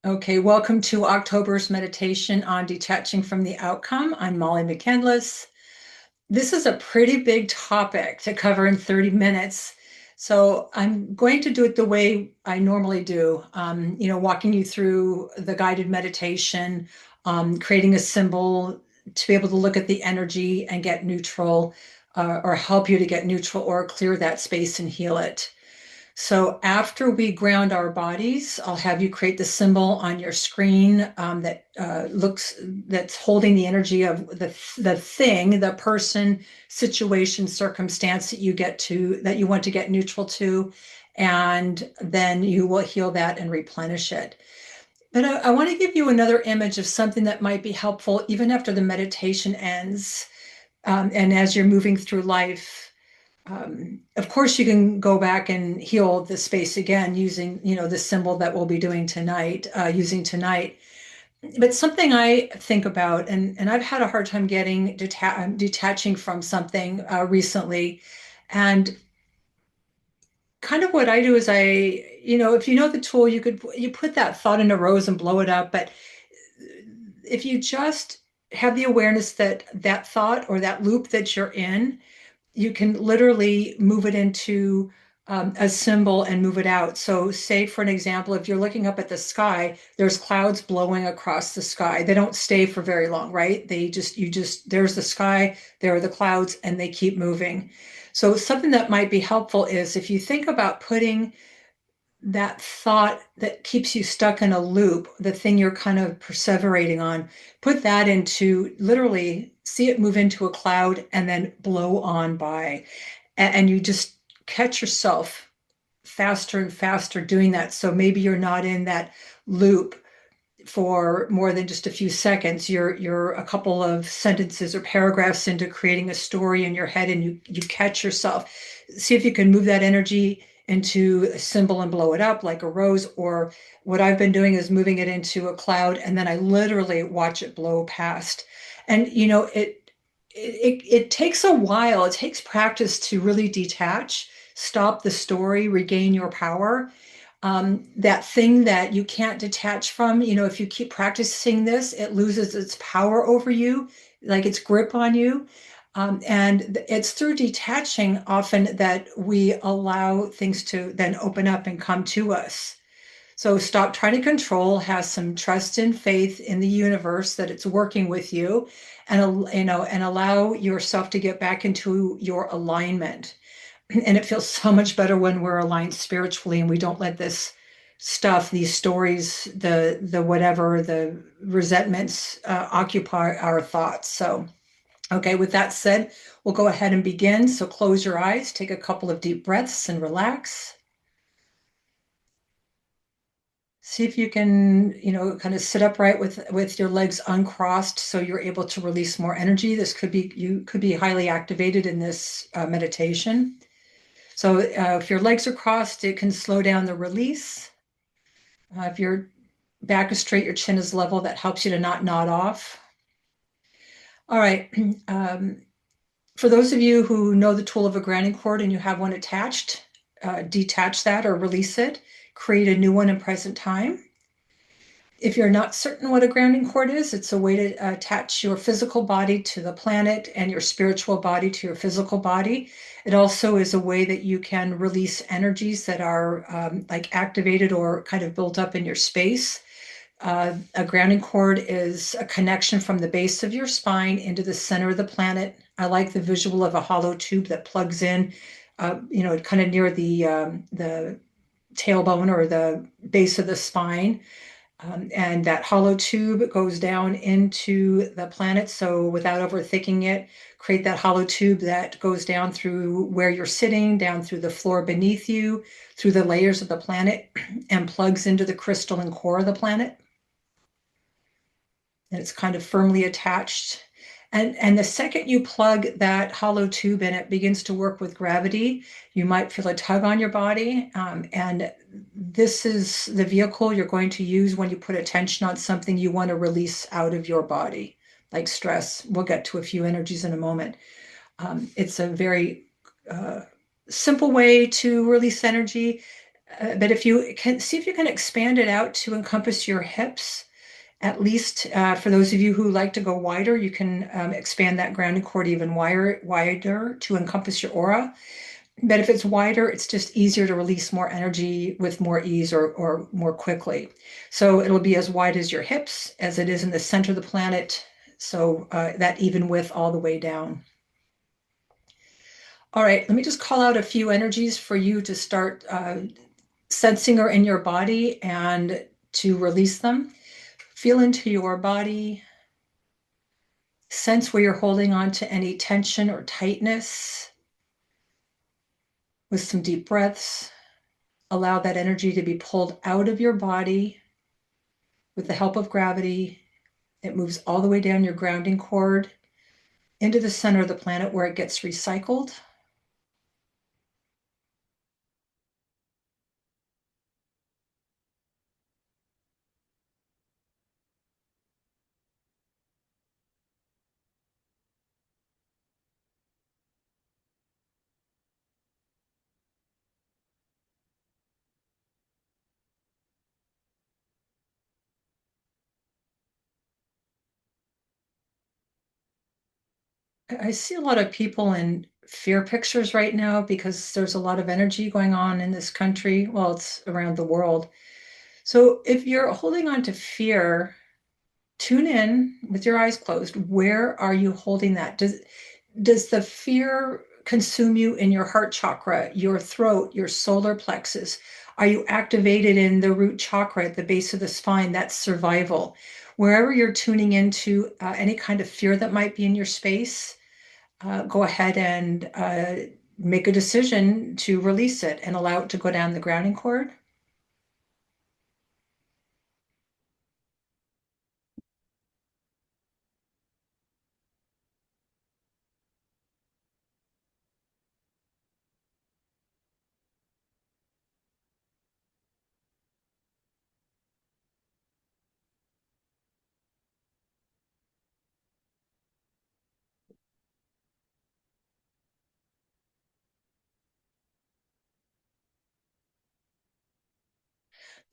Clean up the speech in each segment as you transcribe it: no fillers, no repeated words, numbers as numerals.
Okay, welcome to October's meditation on detaching from the outcome. I'm Molly McCandless. This is a pretty big topic to cover in 30 minutes. So I'm going to do it the way I normally do, walking you through the guided meditation, creating a symbol to be able to look at the energy and get neutral, or help you to get neutral or clear that space and heal it. So after we ground our bodies, I'll have you create the symbol on your screen that's holding the energy of the thing, the person, situation, circumstance that you want to get neutral to, and then you will heal that and replenish it. But I want to give you another image of something that might be helpful even after the meditation ends, and as you're moving through life. Of course, you can go back and heal the space again using, the symbol that we'll be doing tonight, using tonight. But something I think about, and I've had a hard time detaching from something recently, and kind of what I do is if you know the tool, you put that thought in a rose and blow it up. But if you just have the awareness that that thought or that loop that you're in, you can literally move it into a symbol and move it out. So, say for an example, if you're looking up at the sky, there's clouds blowing across the sky. They don't stay for very long, right? There's the sky, there are the clouds, and they keep moving. So, something that might be helpful is if you think about putting that thought that keeps you stuck in a loop, the thing you're kind of perseverating on, put that into literally see it move into a cloud and then blow on by. And you just catch yourself faster and faster doing that. So maybe you're not in that loop for more than just a few seconds. You're a couple of sentences or paragraphs into creating a story in your head, and you catch yourself. See if you can move that energy into a symbol and blow it up like a rose. Or what I've been doing is moving it into a cloud, and then I literally watch it blow past. And it takes a while. It takes practice to really detach, stop the story, regain your power. That thing that you can't detach from, if you keep practicing this, it loses its power over you, like its grip on you. And it's through detaching often that we allow things to then open up and come to us. So stop trying to control, have some trust and faith in the universe that it's working with you, and and allow yourself to get back into your alignment. And it feels so much better when we're aligned spiritually and we don't let this stuff, these stories, the whatever, the resentments occupy our thoughts. So, okay, with that said, we'll go ahead and begin. So close your eyes, take a couple of deep breaths and relax. See if you can, kind of sit upright with your legs uncrossed so you're able to release more energy. You could be highly activated in this meditation. So if your legs are crossed, it can slow down the release. If your back is straight, your chin is level, that helps you to not nod off. All right. For those of you who know the tool of a grounding cord and you have one attached, detach that or release it, create a new one in present time. If you're not certain what a grounding cord is, it's a way to attach your physical body to the planet and your spiritual body to your physical body. It also is a way that you can release energies that are like activated or kind of built up in your space. A grounding cord is a connection from the base of your spine into the center of the planet. I like the visual of a hollow tube that plugs in, kind of near the tailbone or the base of the spine. And that hollow tube goes down into the planet. So without overthinking it, create that hollow tube that goes down through where you're sitting, down through the floor beneath you, through the layers of the planet, and plugs into the crystalline core of the planet. And it's kind of firmly attached. And the second you plug that hollow tube in, it begins to work with gravity. You might feel a tug on your body. And this is the vehicle you're going to use when you put attention on something you want to release out of your body, like stress. We'll get to a few energies in a moment. It's a very simple way to release energy. But if you can see if you can expand it out to encompass your hips, at least for those of you who like to go wider, you can expand that grounding cord even wider to encompass your aura. But if it's wider, it's just easier to release more energy with more ease or more quickly. So it'll be as wide as your hips as it is in the center of the planet. So that even width all the way down. All right, let me just call out a few energies for you to start sensing are in your body and to release them. Feel into your body, sense where you're holding on to any tension or tightness with some deep breaths. Allow that energy to be pulled out of your body with the help of gravity. It moves all the way down your grounding cord into the center of the planet where it gets recycled. I see a lot of people in fear pictures right now because there's a lot of energy going on in this country. Well, it's around the world. So if you're holding on to fear, tune in with your eyes closed. Where are you holding that? Does the fear consume you in your heart chakra, your throat, your solar plexus? Are you activated in the root chakra at the base of the spine? That's survival. Wherever you're tuning into any kind of fear that might be in your space, go ahead and make a decision to release it and allow it to go down the grounding cord.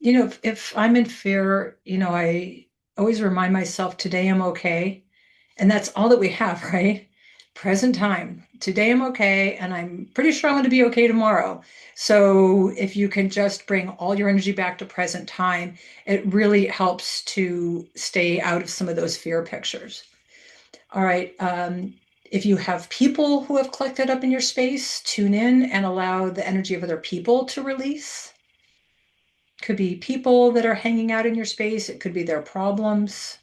If I'm in fear, I always remind myself today I'm okay. And that's all that we have, right? Present time. Today I'm okay, and I'm pretty sure I'm going to be okay tomorrow. So if you can just bring all your energy back to present time, it really helps to stay out of some of those fear pictures. All right. If you have people who have collected up in your space, tune in and allow the energy of other people to release. Could be people that are hanging out in your space. It could be their problems,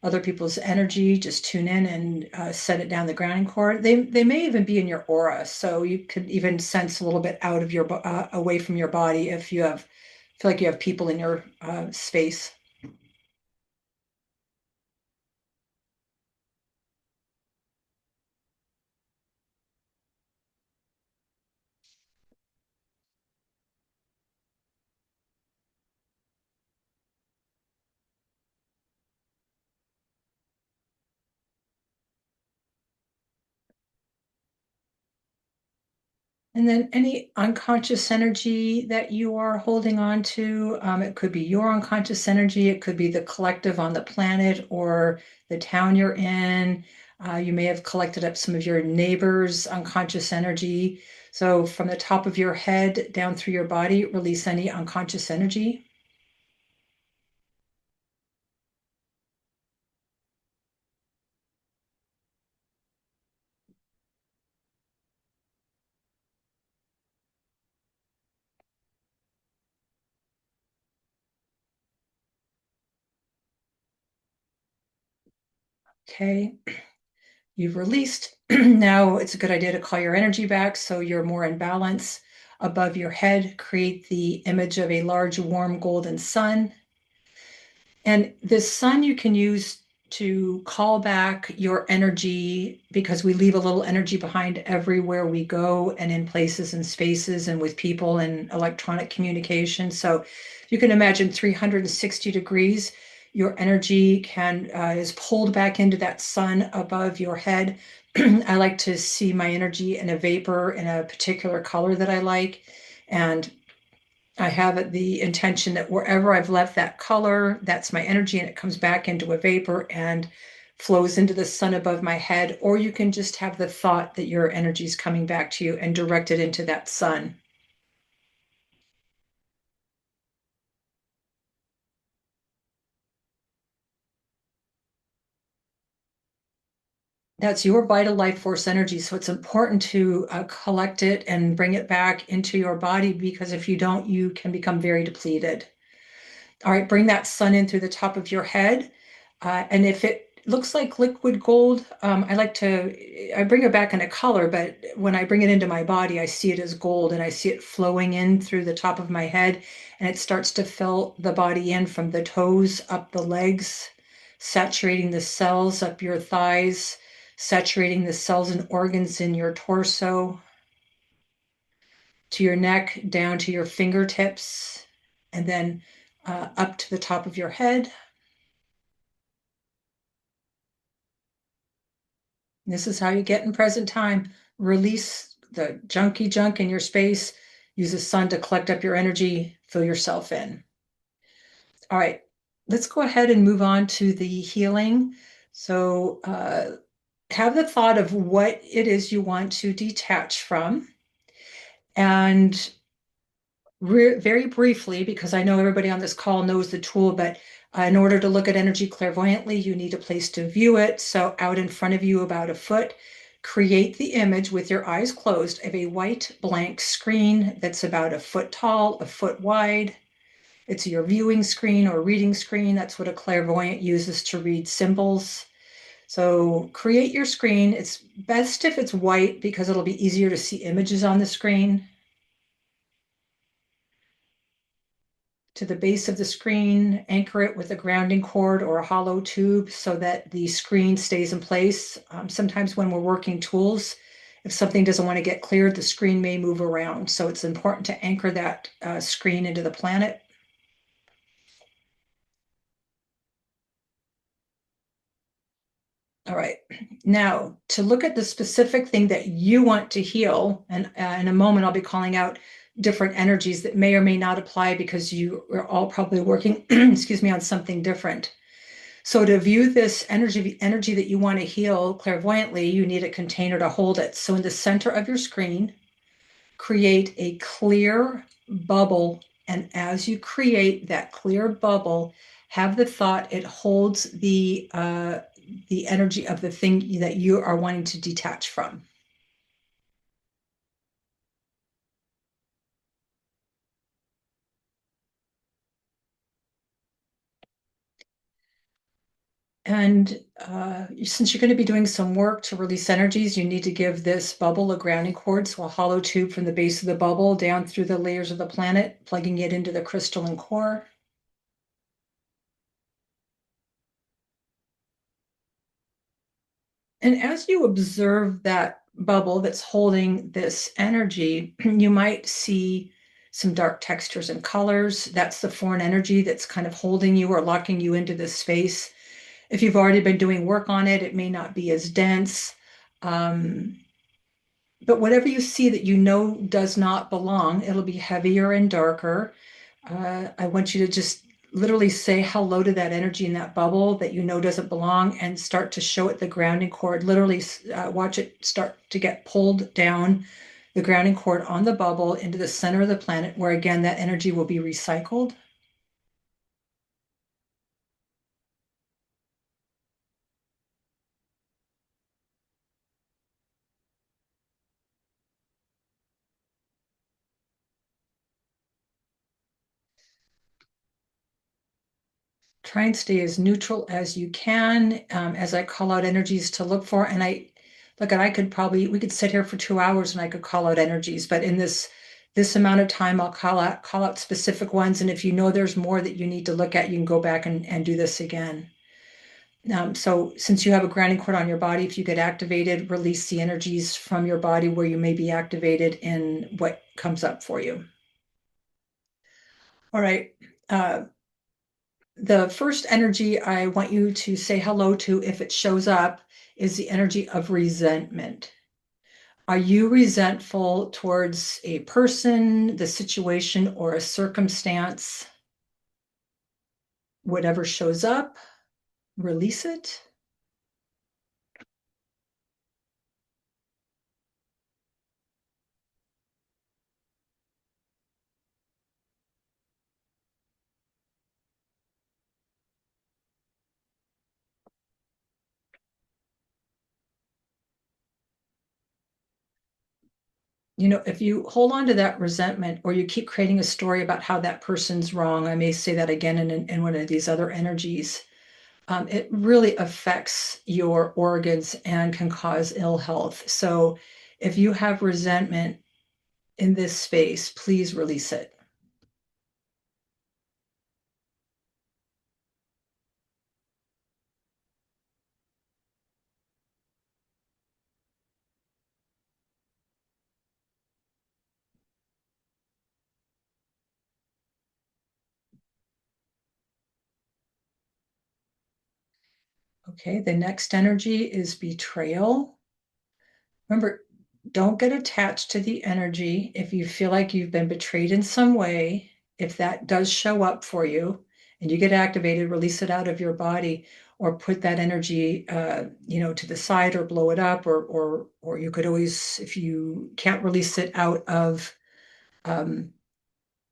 other people's energy. Just tune in and set it down the grounding cord. They may even be in your aura, so you could even sense a little bit out of your away from your body if you feel like you have people in your space. And then any unconscious energy that you are holding on to, it could be your unconscious energy, it could be the collective on the planet or the town you're in. You may have collected up some of your neighbors' unconscious energy. So from the top of your head down through your body, release any unconscious energy. Okay, you've released. Now it's a good idea to call your energy back so you're more in balance. Above your head, create the image of a large, warm, golden sun. And this sun you can use to call back your energy because we leave a little energy behind everywhere we go and in places and spaces and with people and electronic communication. So you can imagine 360 degrees, your energy can is pulled back into that sun above your head. I like to see my energy in a vapor in a particular color that I like. And I have the intention that wherever I've left that color, that's my energy, and it comes back into a vapor and flows into the sun above my head. Or you can just have the thought that your energy is coming back to you and direct it into that sun. That's your vital life force energy. So it's important to collect it and bring it back into your body, because if you don't, you can become very depleted. All right, bring that sun in through the top of your head. And if it looks like liquid gold, I bring it back in a color, but when I bring it into my body, I see it as gold, and I see it flowing in through the top of my head, and it starts to fill the body in from the toes up the legs, saturating the cells up your thighs, saturating the cells and organs in your torso, to your neck, down to your fingertips, and then up to the top of your head. This is how you get in present time. Release the junky junk in your space. Use the sun to collect up your energy, fill yourself in. All right, let's go ahead and move on to the healing. So, have the thought of what it is you want to detach from. And very briefly, because I know everybody on this call knows the tool, but in order to look at energy clairvoyantly, you need a place to view it. So out in front of you, about a foot, create the image with your eyes closed of a white blank screen that's about a foot tall, a foot wide. It's your viewing screen or reading screen. That's what a clairvoyant uses to read symbols. So create your screen. It's best if it's white because it'll be easier to see images on the screen. To the base of the screen, anchor it with a grounding cord or a hollow tube so that the screen stays in place. Sometimes when we're working tools, if something doesn't want to get cleared, the screen may move around. So it's important to anchor that screen into the planet. All right. Now, to look at the specific thing that you want to heal, and in a moment, I'll be calling out different energies that may or may not apply because you are all probably working, excuse me, on something different. So to view this energy that you want to heal clairvoyantly, you need a container to hold it. So in the center of your screen, create a clear bubble. And as you create that clear bubble, have the thought it holds the energy of the thing that you are wanting to detach from. And since you're going to be doing some work to release energies, you need to give this bubble a grounding cord. So a hollow tube from the base of the bubble down through the layers of the planet, plugging it into the crystalline core. And as you observe that bubble that's holding this energy, you might see some dark textures and colors. That's the foreign energy that's kind of holding you or locking you into this space. If you've already been doing work on it, it may not be as dense. Um, but whatever you see that you know does not belong, it'll be heavier and darker. I want you to just literally say hello to that energy in that bubble that you know doesn't belong, and start to show it the grounding cord. Literally watch it start to get pulled down the grounding cord on the bubble into the center of the planet, where again that energy will be recycled. Try and stay as neutral as you can, as I call out energies to look for. And I could probably, we could sit here for 2 hours and I could call out energies, but in this amount of time, I'll call out specific ones. And if you know there's more that you need to look at, you can go back and do this again. So since you have a grounding cord on your body, if you get activated, release the energies from your body where you may be activated in what comes up for you. All right. Uh, the first energy I want you to say hello to, if it shows up, is the energy of resentment. Are you resentful towards a person, the situation, or a circumstance? Whatever shows up, release it. If you hold on to that resentment or you keep creating a story about how that person's wrong, I may say that again in one of these other energies, it really affects your organs and can cause ill health. So if you have resentment in this space, please release it. Okay, the next energy is betrayal. Remember, don't get attached to the energy. If you feel like you've been betrayed in some way, if that does show up for you and you get activated, release it out of your body or put that energy, to the side or blow it up, or you could always, if you can't release it out of um,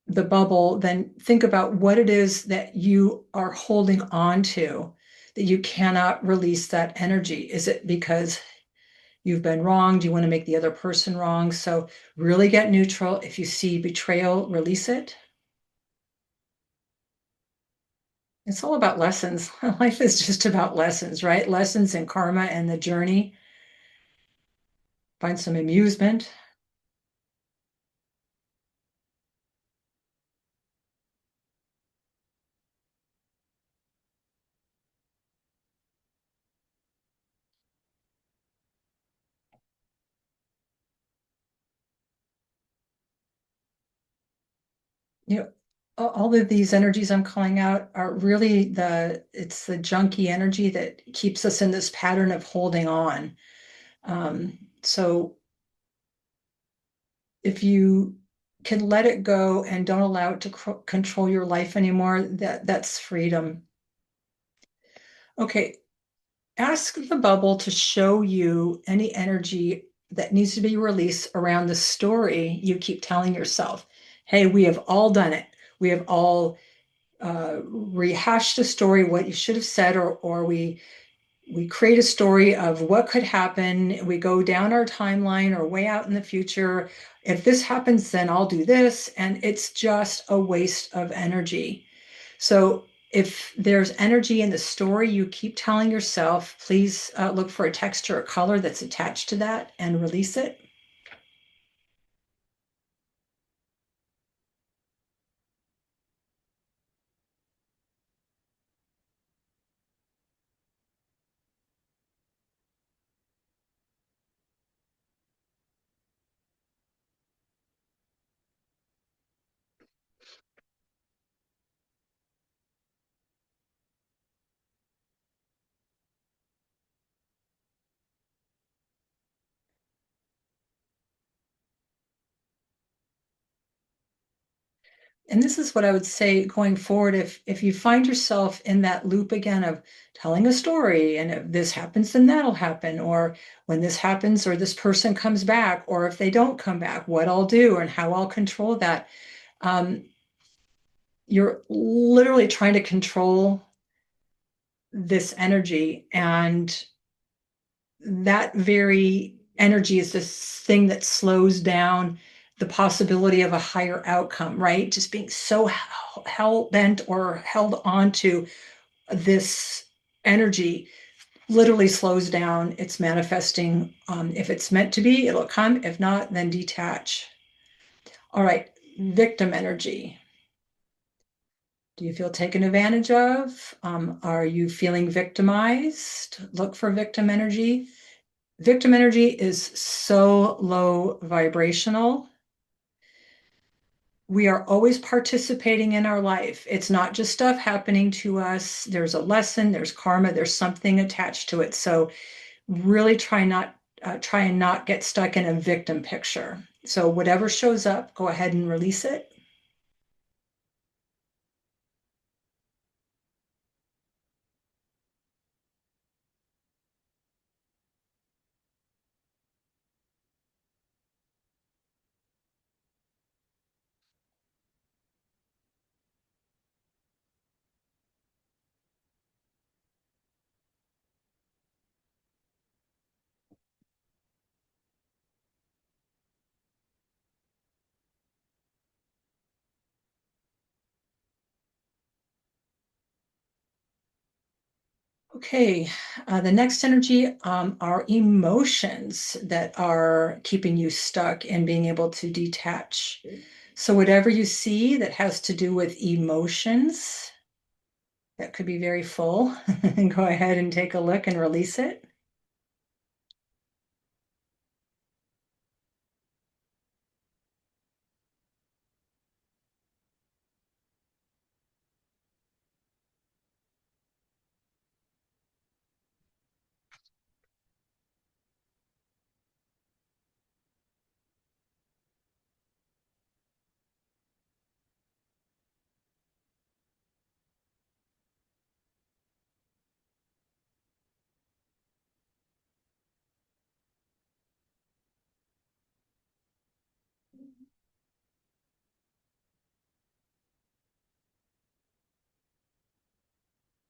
the bubble, then think about what it is that you are holding on to that you cannot release that energy. Is it because you've been wrong? Do you want to make the other person wrong? So really get neutral. If you see betrayal, release it. It's all about lessons. Life is just about lessons, right? Lessons in karma and the journey. Find some amusement. You know, all of these energies I'm calling out are really it's the junky energy that keeps us in this pattern of holding on. So if you can let it go and don't allow it to control your life anymore, that's freedom. Okay, ask the bubble to show you any energy that needs to be released around the story you keep telling yourself. Hey, we have all done it. We have all rehashed a story, what you should have said, or we create a story of what could happen. We go down our timeline or way out in the future. If this happens, then I'll do this. And it's just a waste of energy. So if there's energy in the story you keep telling yourself, please look for a texture or color that's attached to that and release it. And this is what I would say going forward. If you find yourself in that loop again of telling a story, and if this happens, then that'll happen, or when this happens, or this person comes back, or if they don't come back, what I'll do and how I'll control that. Um, you're literally trying to control this energy, and that very energy is this thing that slows down the possibility of a higher outcome, right? Just being so hell bent or held on to this energy literally slows down its manifesting. If it's meant to be, it'll come. If not, then detach. All right, victim energy. Do you feel taken advantage of? Are you feeling victimized? Look for victim energy. Victim energy is so low vibrational. We are always participating in our life. It's not just stuff happening to us. There's a lesson, there's karma, there's something attached to it. So really try not try and not get stuck in a victim picture. So whatever shows up, go ahead and release it. Okay, the next energy are emotions that are keeping you stuck and being able to detach. So whatever you see that has to do with emotions, that could be very full, go ahead and take a look and release it.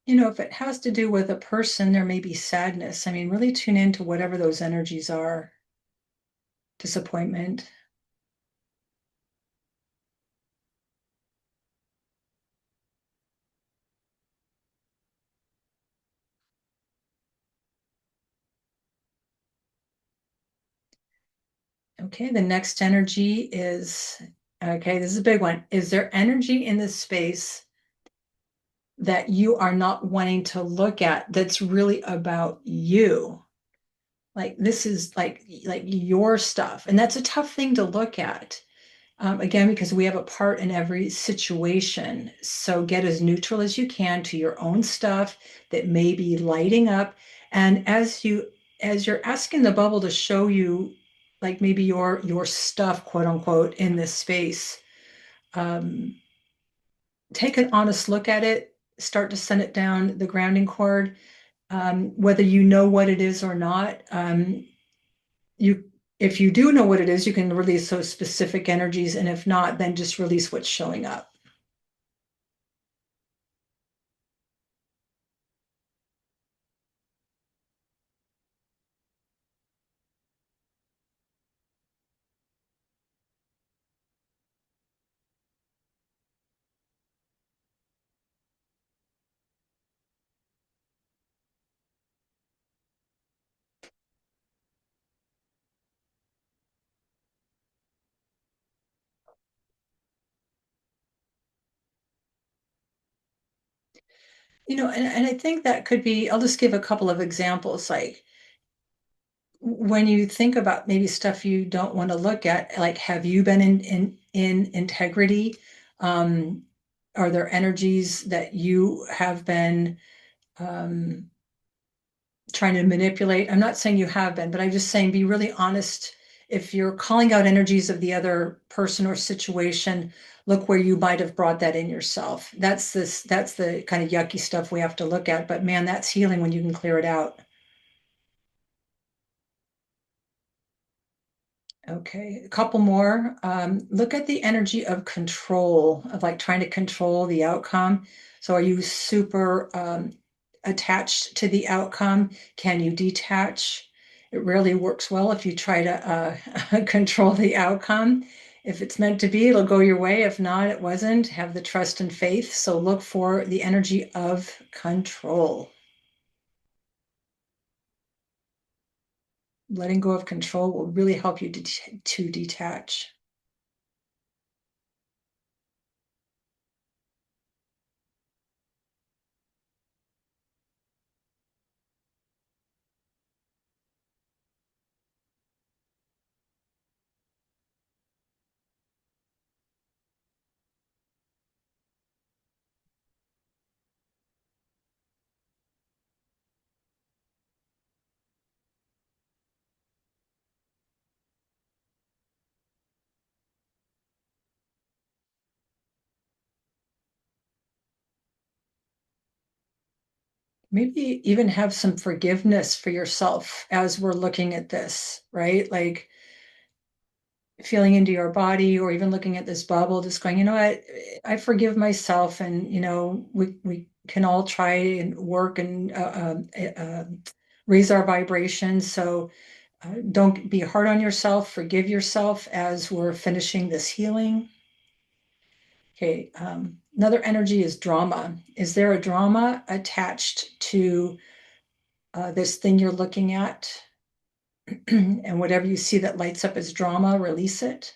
If it has to do with a person, there may be sadness. I mean, really tune into whatever those energies are. Disappointment. Okay, the next energy is, okay, this is a big one. Is there energy in this space that you are not wanting to look at that's really about you? Like this is like your stuff. And that's a tough thing to look at. Again, because we have a part in every situation. So get as neutral as you can to your own stuff that may be lighting up. And as you're asking the bubble to show you like maybe your stuff, quote unquote, in this space, um, take an honest look at it, start to send it down the grounding cord, whether you know what it is or not. You if you do know what it is, you can release those specific energies, and if not, then just release what's showing up. And I think that could be, I'll just give a couple of examples. Like when you think about maybe stuff you don't want to look at, like have you been in integrity? Um, are there energies that you have been um, trying to manipulate? I'm not saying you have been, but I'm just saying be really honest. If you're calling out energies of the other person or situation, look where you might have brought that in yourself. That's the kind of yucky stuff we have to look at. But man, that's healing when you can clear it out. Okay, a couple more. Look at the energy of control, of like trying to control the outcome. So, are you super attached to the outcome? Can you detach? It really works well if you try to control the outcome. If it's meant to be, it'll go your way. If not, it wasn't. Have the trust and faith. So, look for the energy of control. Letting go of control will really help you to detach. Maybe even have some forgiveness for yourself as we're looking at this, right? Like feeling into your body or even looking at this bubble, just going, you know what, I forgive myself. And, we can all try and work and raise our vibrations. So don't be hard on yourself, forgive yourself as we're finishing this healing. Okay, another energy is drama. Is there a drama attached to this thing you're looking at? And whatever you see that lights up as drama, release it.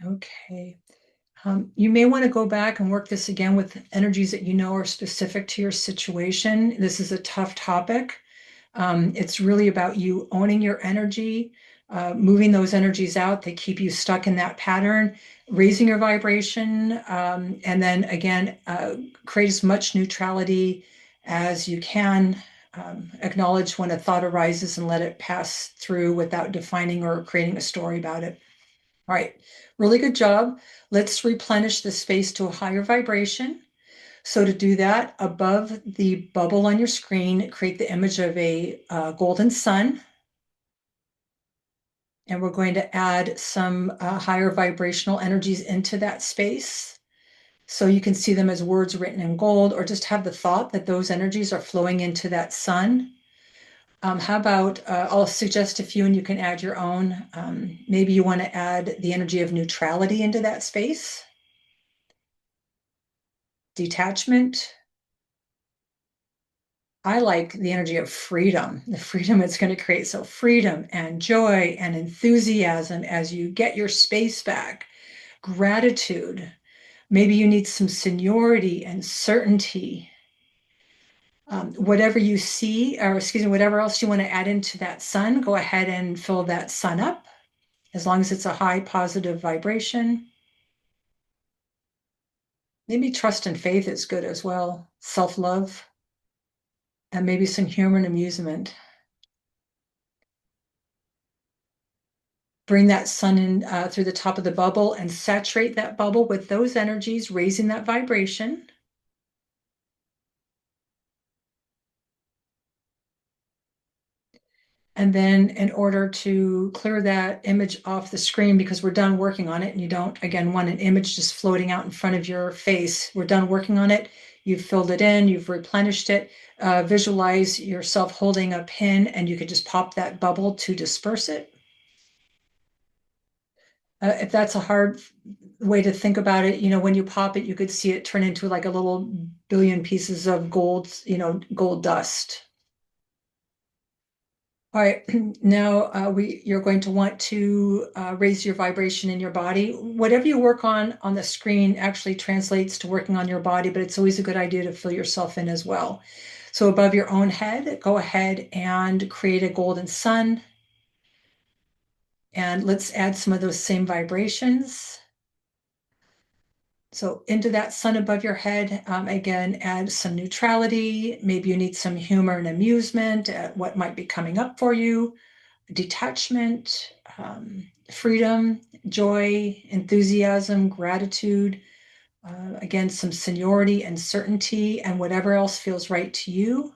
Okay. You may want to go back and work this again with energies that you know are specific to your situation. This is a tough topic. It's really about you owning your energy, moving those energies out. They keep you stuck in that pattern, raising your vibration, and then again, create as much neutrality as you can. Acknowledge when a thought arises and let it pass through without defining or creating a story about it. All right, really good job. Let's replenish the space to a higher vibration. So to do that, above the bubble on your screen, create the image of a golden sun. And we're going to add some higher vibrational energies into that space. So you can see them as words written in gold, or just have the thought that those energies are flowing into that sun. How about, I'll suggest a few and you can add your own. Maybe you want to add the energy of neutrality into that space, detachment. I like the energy of freedom, the freedom it's going to create. So, freedom and joy and enthusiasm as you get your space back, gratitude. Maybe you need some seniority and certainty. Whatever you see, or excuse me, whatever else you want to add into that sun, go ahead and fill that sun up as long as it's a high positive vibration. Maybe trust and faith is good as well, self love, and maybe some humor and amusement. Bring that sun in through the top of the bubble and saturate that bubble with those energies, raising that vibration. And then in order to clear that image off the screen, because we're done working on it and you don't, again, want an image just floating out in front of your face. We're done working on it. You've filled it in, you've replenished it. Visualize yourself holding a pin and you could just pop that bubble to disperse it. If that's a hard way to think about it, when you pop it, you could see it turn into like a little billion pieces of gold, gold dust. All right, now you're going to want to raise your vibration in your body. Whatever you work on the screen actually translates to working on your body, but it's always a good idea to fill yourself in as well. So above your own head, go ahead and create a golden sun. And let's add some of those same vibrations. So into that sun above your head, again, add some neutrality. Maybe you need some humor and amusement at what might be coming up for you, detachment, freedom, joy, enthusiasm, gratitude. Again, some seniority and certainty, and whatever else feels right to you.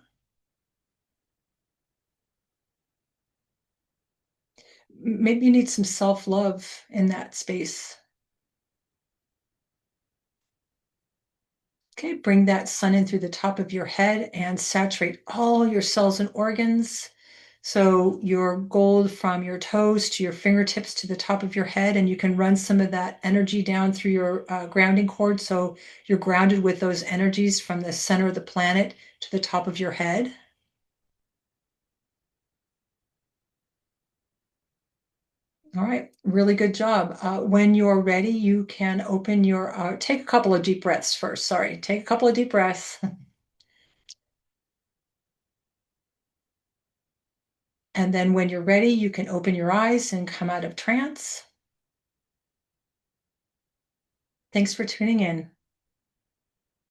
Maybe you need some self-love in that space. Okay, bring that sun in through the top of your head and saturate all your cells and organs. So your gold from your toes to your fingertips to the top of your head, and you can run some of that energy down through your grounding cord. So you're grounded with those energies from the center of the planet to the top of your head. All right, really good job. When you're ready, you can open your, take a couple of deep breaths first. Sorry, take a couple of deep breaths. And then when you're ready, you can open your eyes and come out of trance. Thanks for tuning in.